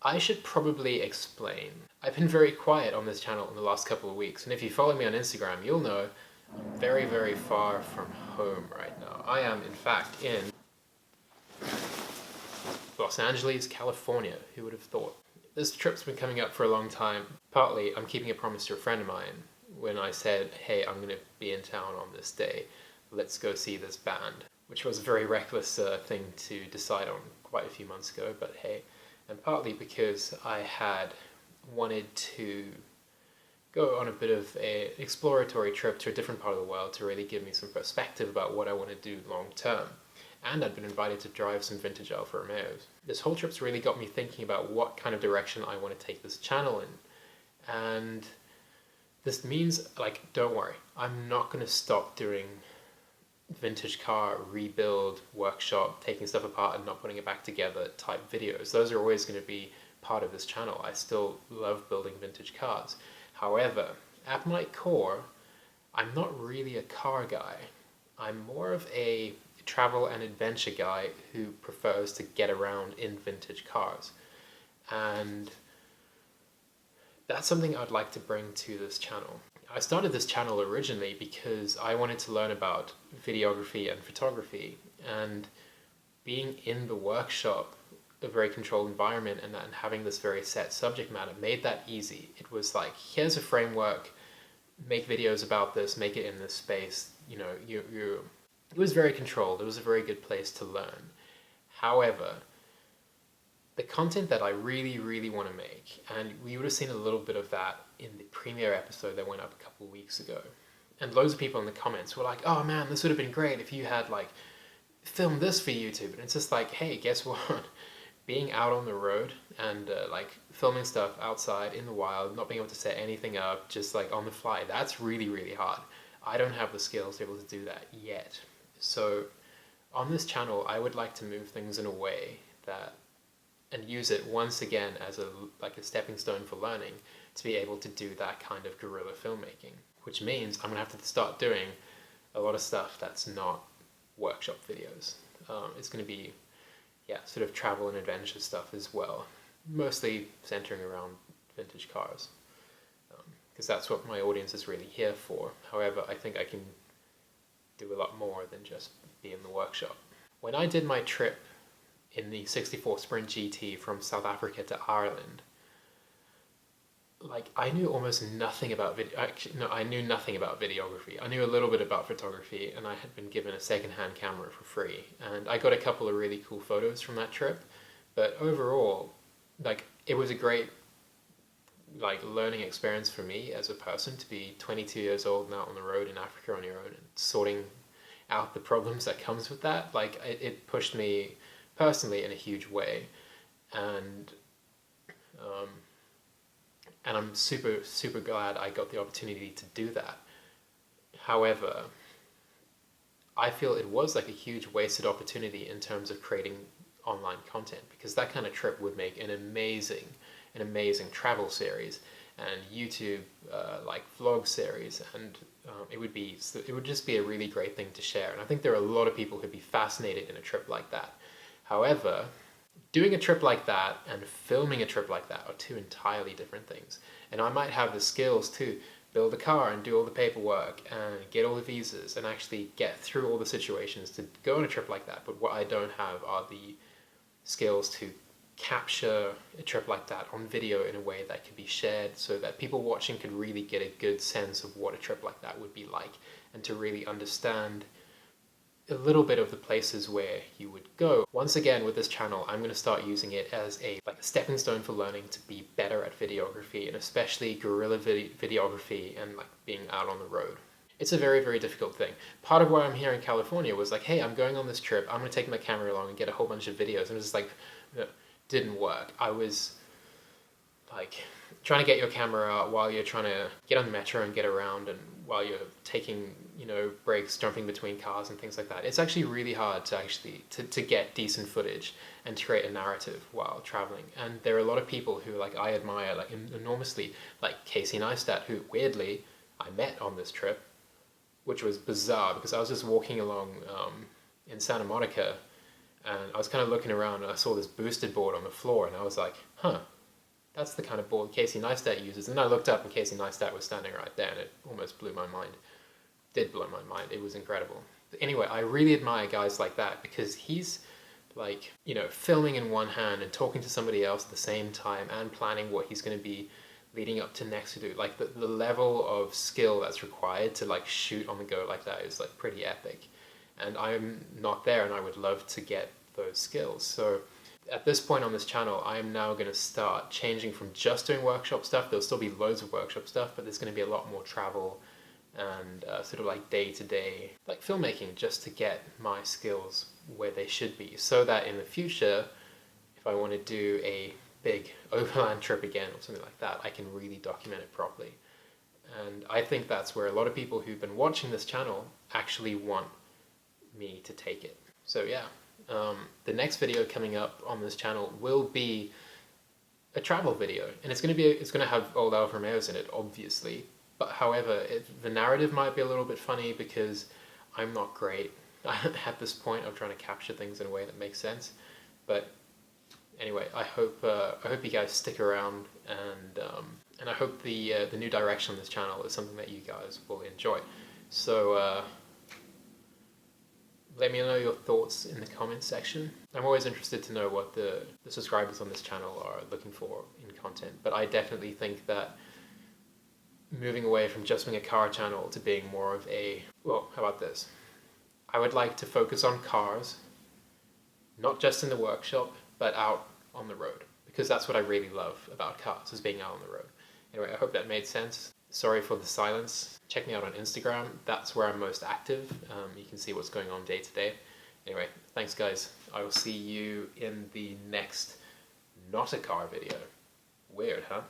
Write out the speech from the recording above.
I should probably explain. I've been very quiet on this channel in the last couple of weeks, and if you follow me on Instagram, you'll know I'm very, very far from home right now. I am, in fact, in Los Angeles, California. Who would have thought? This trip's been coming up for a long time. Partly, I'm keeping a promise to a friend of mine when I said, hey, I'm going to be in town on this day. Let's go see this band. Which was a very reckless thing to decide on quite a few months ago, but hey. And partly because I had wanted to go on a bit of an exploratory trip to a different part of the world to really give me some perspective about what I want to do long term. And I'd been invited to drive some vintage Alfa Romeos. This whole trip's really got me thinking about what kind of direction I want to take this channel in. And this means, like, don't worry, I'm not going to stop doing vintage car rebuild, workshop, taking stuff apart and not putting it back together type videos. Those are always going to be part of this channel. I still love building vintage cars. However, at my core, I'm not really a car guy. I'm more of a travel and adventure guy who prefers to get around in vintage cars. And that's something I'd like to bring to this channel. I started this channel originally because I wanted to learn about videography and photography, and being in the workshop, a very controlled environment, and having this very set subject matter made that easy. It was like, here's a framework, make videos about this, make it in this space. You know, it was very controlled. It was a very good place to learn. However, the content that I really, really want to make, and we would have seen a little bit of that in the premiere episode that went up a couple of weeks ago. And loads of people in the comments were like, oh man, this would have been great if you had like filmed this for YouTube. And it's just like, hey, guess what? Being out on the road and like filming stuff outside in the wild, not being able to set anything up, just like on the fly, that's really, really hard. I don't have the skills to be able to do that yet. So on this channel, I would like to move things in a way that, and use it once again as a stepping stone for learning, to be able to do that kind of guerrilla filmmaking. Which means I'm gonna have to start doing a lot of stuff that's not workshop videos. It's gonna be, yeah, sort of travel and adventure stuff as well, mostly centering around vintage cars, because that's what my audience is really here for. However, I think I can do a lot more than just be in the workshop. When I did my trip in the 64 Sprint GT from South Africa to Ireland, like, I knew almost nothing about video. Actually, no, I knew nothing about videography. I knew a little bit about photography, and I had been given a second-hand camera for free. And I got a couple of really cool photos from that trip. But overall, like, it was a great, like, learning experience for me as a person to be 22 years old and out on the road in Africa on your own and sorting out the problems that comes with that. Like, it pushed me personally in a huge way. And I'm super, super glad I got the opportunity to do that. However, I feel it was like a huge wasted opportunity in terms of creating online content, because that kind of trip would make an amazing travel series and YouTube like vlog series, and it would just be a really great thing to share. And I think there are a lot of people who'd be fascinated in a trip like that. However, doing a trip like that and filming a trip like that are two entirely different things. And I might have the skills to build a car and do all the paperwork and get all the visas and actually get through all the situations to go on a trip like that. But what I don't have are the skills to capture a trip like that on video in a way that could be shared so that people watching could really get a good sense of what a trip like that would be like, and to really understand a little bit of the places where you would go. Once again, with this channel, I'm going to start using it as a stepping stone for learning to be better at videography, and especially guerrilla videography and like being out on the road. It's a very, very difficult thing. Part of why I'm here in California was like, hey, I'm going on this trip, I'm going to take my camera along and get a whole bunch of videos. And it was just like, didn't work. I was like trying to get your camera out while you're trying to get on the metro and get around, and while you're taking, breaks, jumping between cars and things like that. It's actually really hard to get decent footage and to create a narrative while traveling. And there are a lot of people who I admire enormously, like Casey Neistat, who weirdly I met on this trip, which was bizarre because I was just walking along in Santa Monica, And I was kind of looking around and I saw this boosted board on the floor and I was like, huh, that's the kind of board Casey Neistat uses. And I looked up and Casey Neistat was standing right there and it almost blew my mind. Did blow my mind. It was incredible. But anyway, I really admire guys like that because he's like, you know, filming in one hand and talking to somebody else at the same time and planning what he's going to be leading up to next to do. Like the level of skill that's required to like shoot on the go like that is like pretty epic. And I'm not there and I would love to get those skills. So at this point on this channel, I'm now going to start changing from just doing workshop stuff. There'll still be loads of workshop stuff, but there's going to be a lot more travel and sort of like day-to-day like filmmaking just to get my skills where they should be, so that in the future, if I want to do a big overland trip again or something like that, I can really document it properly. And I think that's where a lot of people who've been watching this channel actually want me to take it. So yeah, the next video coming up on this channel will be a travel video, and it's going to have old Alfa Romeos in it, obviously. But however, the narrative might be a little bit funny because I'm not great at this point of trying to capture things in a way that makes sense. But anyway, I hope you guys stick around, and I hope the new direction on this channel is something that you guys will enjoy. So let me know your thoughts in the comments section. I'm always interested to know what the subscribers on this channel are looking for in content, but I definitely think that moving away from just being a car channel to being more of a, well, how about this? I would like to focus on cars, not just in the workshop, but out on the road, because that's what I really love about cars, is being out on the road. Anyway, I hope that made sense. Sorry for the silence. Check me out on Instagram. That's where I'm most active. You can see what's going on day to day. Anyway, thanks guys. I will see you in the next not a car video. Weird, huh?